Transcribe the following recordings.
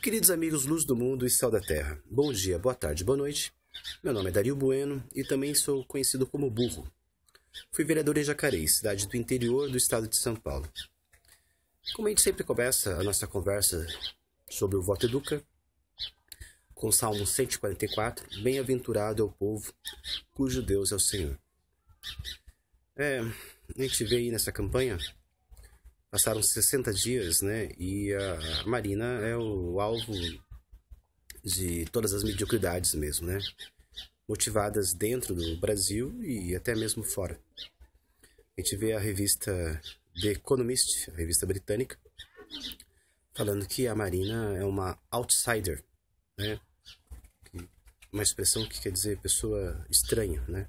Queridos amigos Luz do Mundo e Céu da Terra, bom dia, boa tarde, boa noite. Meu nome é Dario Bueno e também sou conhecido como Burro. Fui vereador em Jacareí, cidade do interior do estado de São Paulo. Como a gente sempre começa a nossa conversa sobre o Voto Educa, com o Salmo 144, Bem-aventurado é o povo cujo Deus é o Senhor. A gente vê aí nessa campanha, passaram 60 dias, né, e a Marina é o alvo de todas as mediocridades mesmo, né, motivadas dentro do Brasil e até mesmo fora. A gente vê a revista The Economist, a revista britânica, falando que a Marina é uma outsider, né, uma expressão que quer dizer pessoa estranha, né.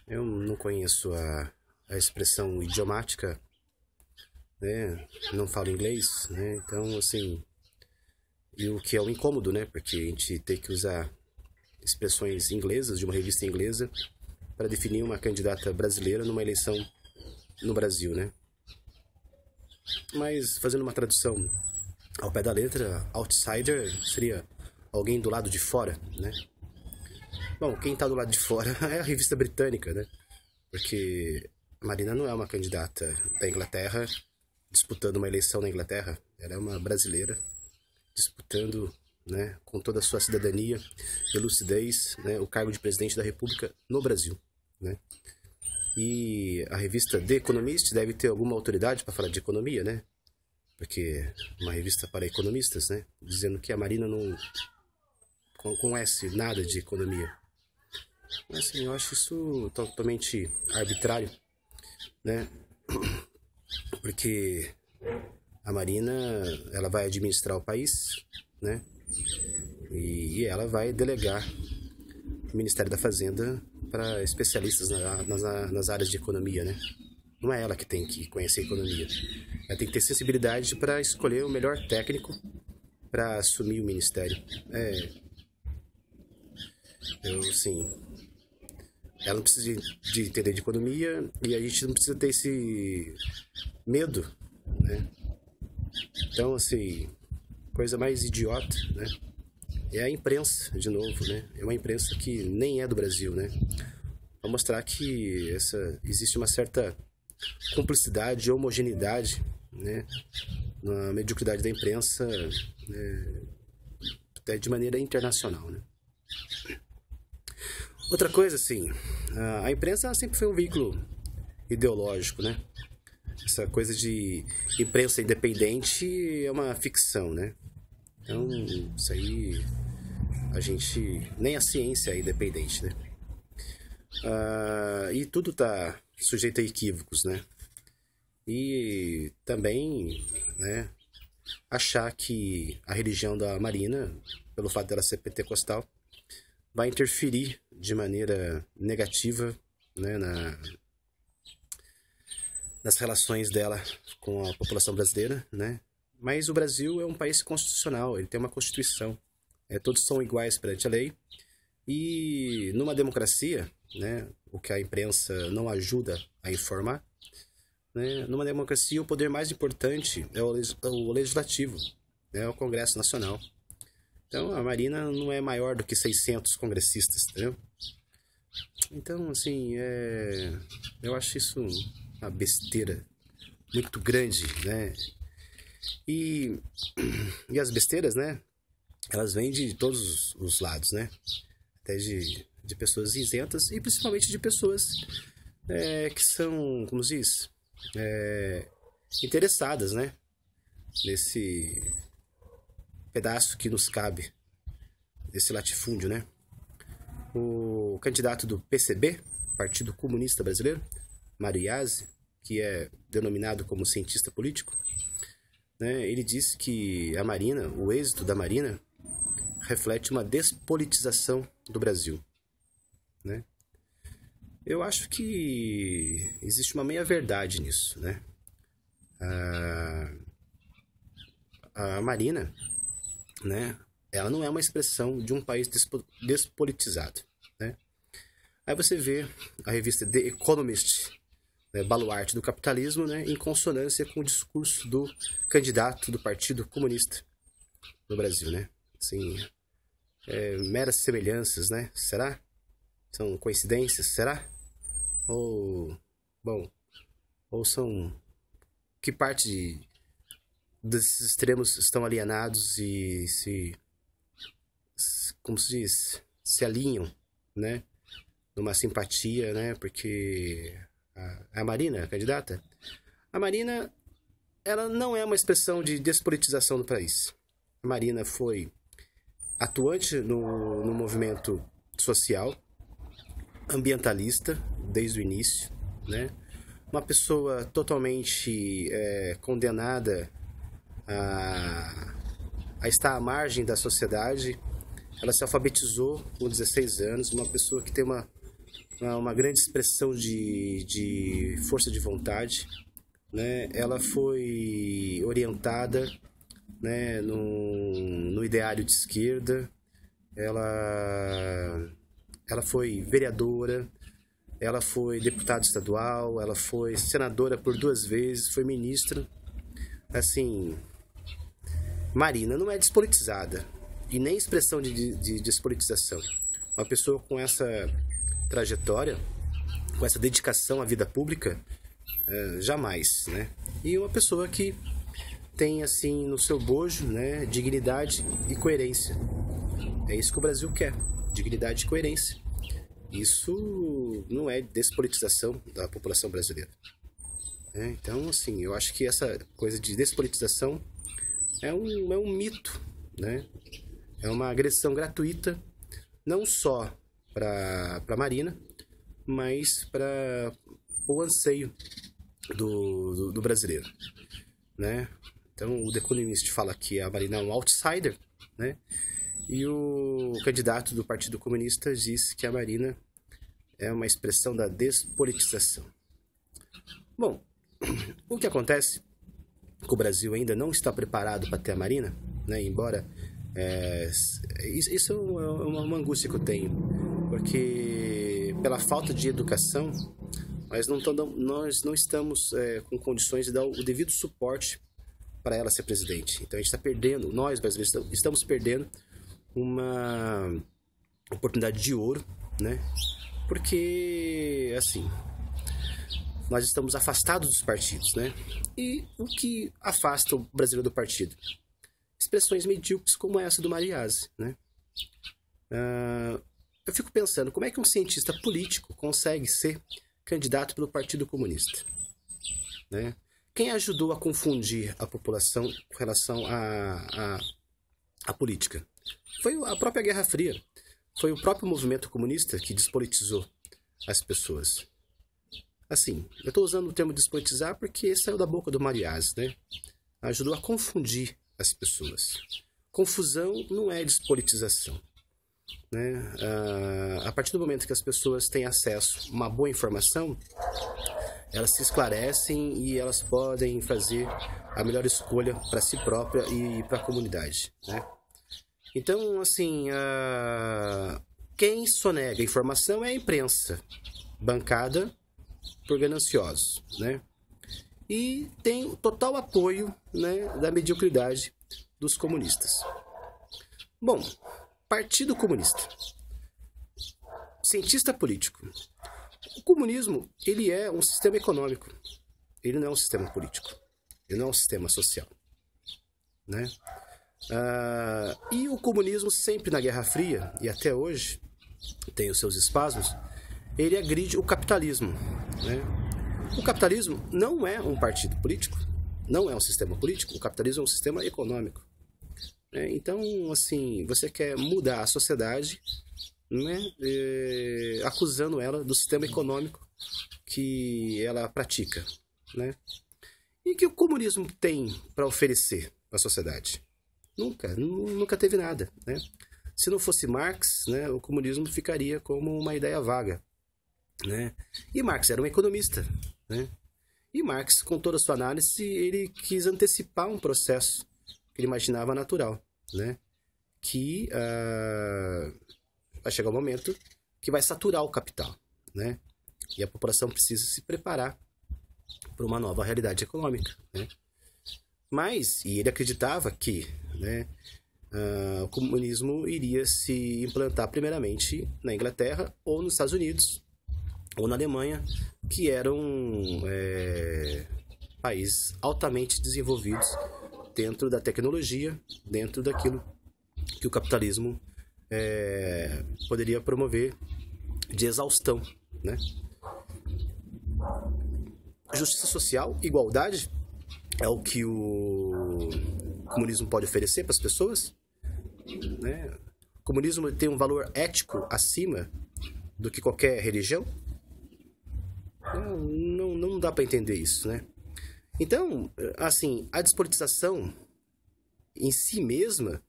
Eu não conheço a expressão idiomática, né, não falo inglês, né, então assim, e o que é um incômodo, né, porque a gente tem que usar expressões inglesas de uma revista inglesa para definir uma candidata brasileira numa eleição no Brasil, né. Mas fazendo uma tradução ao pé da letra, outsider seria alguém do lado de fora, né. Bom, quem está do lado de fora é a revista britânica, né, porque a Marina não é uma candidata da Inglaterra disputando uma eleição na Inglaterra, ela é uma brasileira disputando, né, com toda a sua cidadania e lucidez, né, o cargo de presidente da República no Brasil, né. E a revista The Economist deve ter alguma autoridade para falar de economia, né, porque uma revista para economistas, né, dizendo que a Marina não conhece nada de economia. Mas assim, eu acho isso totalmente arbitrário, né, porque a Marina, ela vai administrar o país, né, e ela vai delegar o Ministério da Fazenda para especialistas nas áreas de economia, né. Não é ela que tem que conhecer economia, ela tem que ter sensibilidade para escolher o melhor técnico para assumir o ministério. Sim, ela não precisa de entender de economia e a gente não precisa ter esse medo, né. Então, assim, coisa mais idiota, né, é a imprensa, de novo, né, é uma imprensa que nem é do Brasil, né, para mostrar que existe uma certa cumplicidade e homogeneidade, né, na mediocridade da imprensa, né, até de maneira internacional, né. Outra coisa, assim, a imprensa sempre foi um veículo ideológico, né? Essa coisa de imprensa independente é uma ficção, né? Então, isso aí, nem a ciência é independente, né? E tudo está sujeito a equívocos, né? E também, né, achar que a religião da Marina, pelo fato dela ser pentecostal, vai interferir de maneira negativa, né, nas relações dela com a população brasileira, né? Mas o Brasil é um país constitucional, ele tem uma constituição, todos são iguais perante a lei, e numa democracia, né, o que a imprensa não ajuda a informar, né, numa democracia o poder mais importante é o legislativo, né, é o Congresso Nacional. Então, a Marina não é maior do que 600 congressistas, entendeu? Então, assim, eu acho isso uma besteira muito grande, né? E as besteiras, né, elas vêm de todos os lados, né? Até de pessoas isentas e principalmente de pessoas que são, como se diz, interessadas, né, nesse pedaço que nos cabe desse latifúndio, né? O candidato do PCB, Partido Comunista Brasileiro, Mário Iazzi, que é denominado como cientista político, né, ele disse que a Marina, o êxito da Marina, reflete uma despolitização do Brasil, né? Eu acho que existe uma meia-verdade nisso, né? A Marina, né, ela não é uma expressão de um país despolitizado, né? Aí você vê a revista The Economist, né, baluarte do capitalismo, né, em consonância com o discurso do candidato do Partido Comunista, no Brasil, né? Assim, meras semelhanças, né? Será? São coincidências, será? Ou, bom, ou são... Que parte desses extremos estão alienados e como se diz, se alinham, né? Numa simpatia, né? Porque a Marina, a candidata, a Marina, ela não é uma expressão de despolitização do país. A Marina foi atuante no movimento social, ambientalista, desde o início, né? Uma pessoa totalmente condenada a estar à margem da sociedade. Ela se alfabetizou com 16 anos, uma pessoa que tem uma grande expressão de força de vontade, né? Ela foi orientada, né, no ideário de esquerda, ela foi vereadora, ela foi deputada estadual, ela foi senadora por 2 vezes, foi ministra. Assim, Marina não é despolitizada e nem expressão de despolitização. Uma pessoa com essa trajetória, com essa dedicação à vida pública, jamais, né? E uma pessoa que tem, assim, no seu bojo, né, dignidade e coerência. É isso que o Brasil quer, dignidade e coerência. Isso não é despolitização da população brasileira. Então, assim, eu acho que essa coisa de despolitização é um mito, né? É uma agressão gratuita, não só para a Marina, mas para o anseio do brasileiro, né? Então, o The Economist fala que a Marina é um outsider, né? E o candidato do Partido Comunista disse que a Marina é uma expressão da despolitização. Bom, o que acontece é que o Brasil ainda não está preparado para ter a Marina, né? Embora isso é uma angústia que eu tenho, porque pela falta de educação nós não estamos com condições de dar o devido suporte para ela ser presidente. Então a gente está perdendo, nós brasileiros estamos perdendo uma oportunidade de ouro, né? Porque, assim, nós estamos afastados dos partidos, né? E o que afasta o brasileiro do partido? Expressões medíocres como essa do Mariazzi, né? Eu fico pensando, como é que um cientista político consegue ser candidato pelo Partido Comunista, né? Quem ajudou a confundir a população com relação à política? Foi a própria Guerra Fria. Foi o próprio movimento comunista que despolitizou as pessoas. Assim, eu estou usando o termo despolitizar porque saiu da boca do Mariazzi, né? Ajudou a confundir as pessoas. Confusão não é despolitização, né? A partir do momento que as pessoas têm acesso a uma boa informação, elas se esclarecem e elas podem fazer a melhor escolha para si própria e para a comunidade, né? Então, assim, quem sonega a informação é a imprensa, bancada por gananciosos, né? E tem o total apoio, né, da mediocridade dos comunistas. Bom, Partido Comunista, cientista político. O comunismo, ele é um sistema econômico, ele não é um sistema político, ele não é um sistema social, né? E o comunismo sempre na Guerra Fria, e até hoje tem os seus espasmos, ele agride o capitalismo, né? O capitalismo não é um partido político, não é um sistema político, o capitalismo é um sistema econômico, né? Então, assim, você quer mudar a sociedade, né, acusando ela do sistema econômico que ela pratica, né? E que o comunismo tem para oferecer para a sociedade? Nunca teve nada, né? Se não fosse Marx, né, o comunismo ficaria como uma ideia vaga, né? E Marx era um economista, né? E Marx, com toda a sua análise, ele quis antecipar um processo que ele imaginava natural, né? Que vai chegar um momento que vai saturar o capital, né? E a população precisa se preparar para uma nova realidade econômica, né? E ele acreditava que, né, o comunismo iria se implantar primeiramente na Inglaterra ou nos Estados Unidos ou na Alemanha, que eram países altamente desenvolvidos dentro da tecnologia, dentro daquilo que o capitalismo poderia promover de exaustão, né? Justiça social, igualdade é o que o comunismo pode oferecer para as pessoas, né? O comunismo tem um valor ético acima do que qualquer religião? Não dá para entender isso, né? Então, assim, a despolitização em si mesma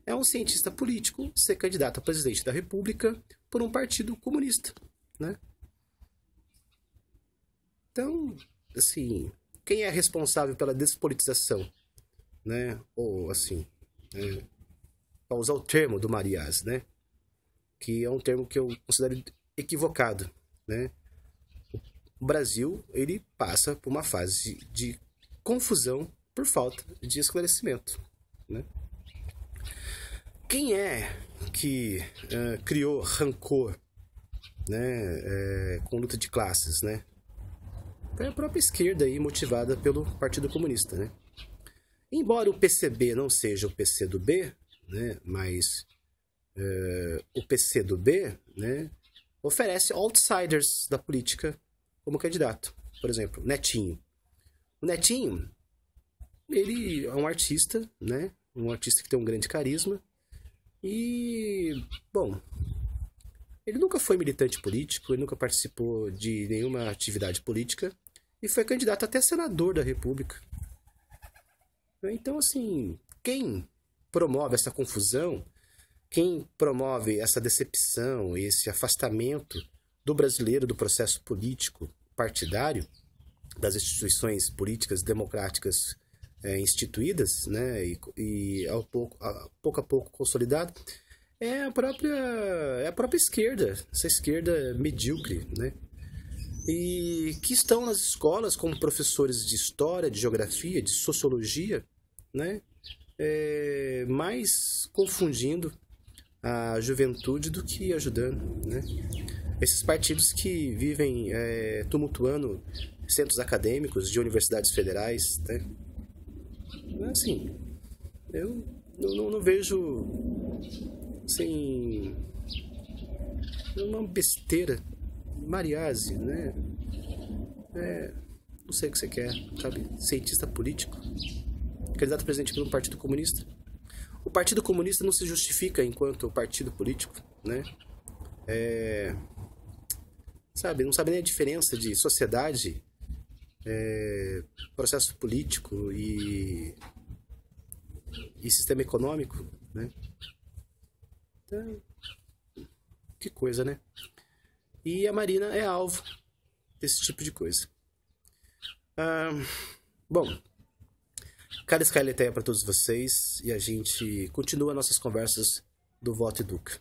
é um cientista político ser candidato a presidente da República por um partido comunista, né? Então, assim, quem é responsável pela despolitização, né? Ou, assim, para usar o termo do Marias, né? Que é um termo que eu considero equivocado, né? O Brasil, ele passa por uma fase de confusão por falta de esclarecimento, né? Quem é que criou rancor, né, com luta de classes, né? Foi a própria esquerda aí, motivada pelo Partido Comunista, né? Embora o PCB não seja o PCdoB, né, mas o PCdoB, né, oferece outsiders da política como candidato. Por exemplo, Netinho. O Netinho, ele é um artista, né? Um artista que tem um grande carisma. E, bom, ele nunca foi militante político, ele nunca participou de nenhuma atividade política e foi candidato até senador da República. Então, assim, quem promove essa confusão, quem promove essa decepção, esse afastamento do brasileiro do processo político partidário, das instituições políticas democráticas instituídas, né, e ao pouco a pouco consolidado, é a própria esquerda, essa esquerda medíocre, né, e que estão nas escolas como professores de história, de geografia, de sociologia, né, mais confundindo a juventude do que ajudando, né? Esses partidos que vivem tumultuando centros acadêmicos de universidades federais, né? Assim, eu não vejo, assim, uma besteira. Mariase, né? Não sei o que você quer, sabe? Cientista político, candidato a presidente pelo Partido Comunista. O Partido Comunista não se justifica enquanto partido político, né? Sabe, não sabe nem a diferença de sociedade, processo político e sistema econômico, né? Então, que coisa, né? E a Marina é alvo desse tipo de coisa. Bom, cara Skyleteia para todos vocês e a gente continua nossas conversas do Voto Educa.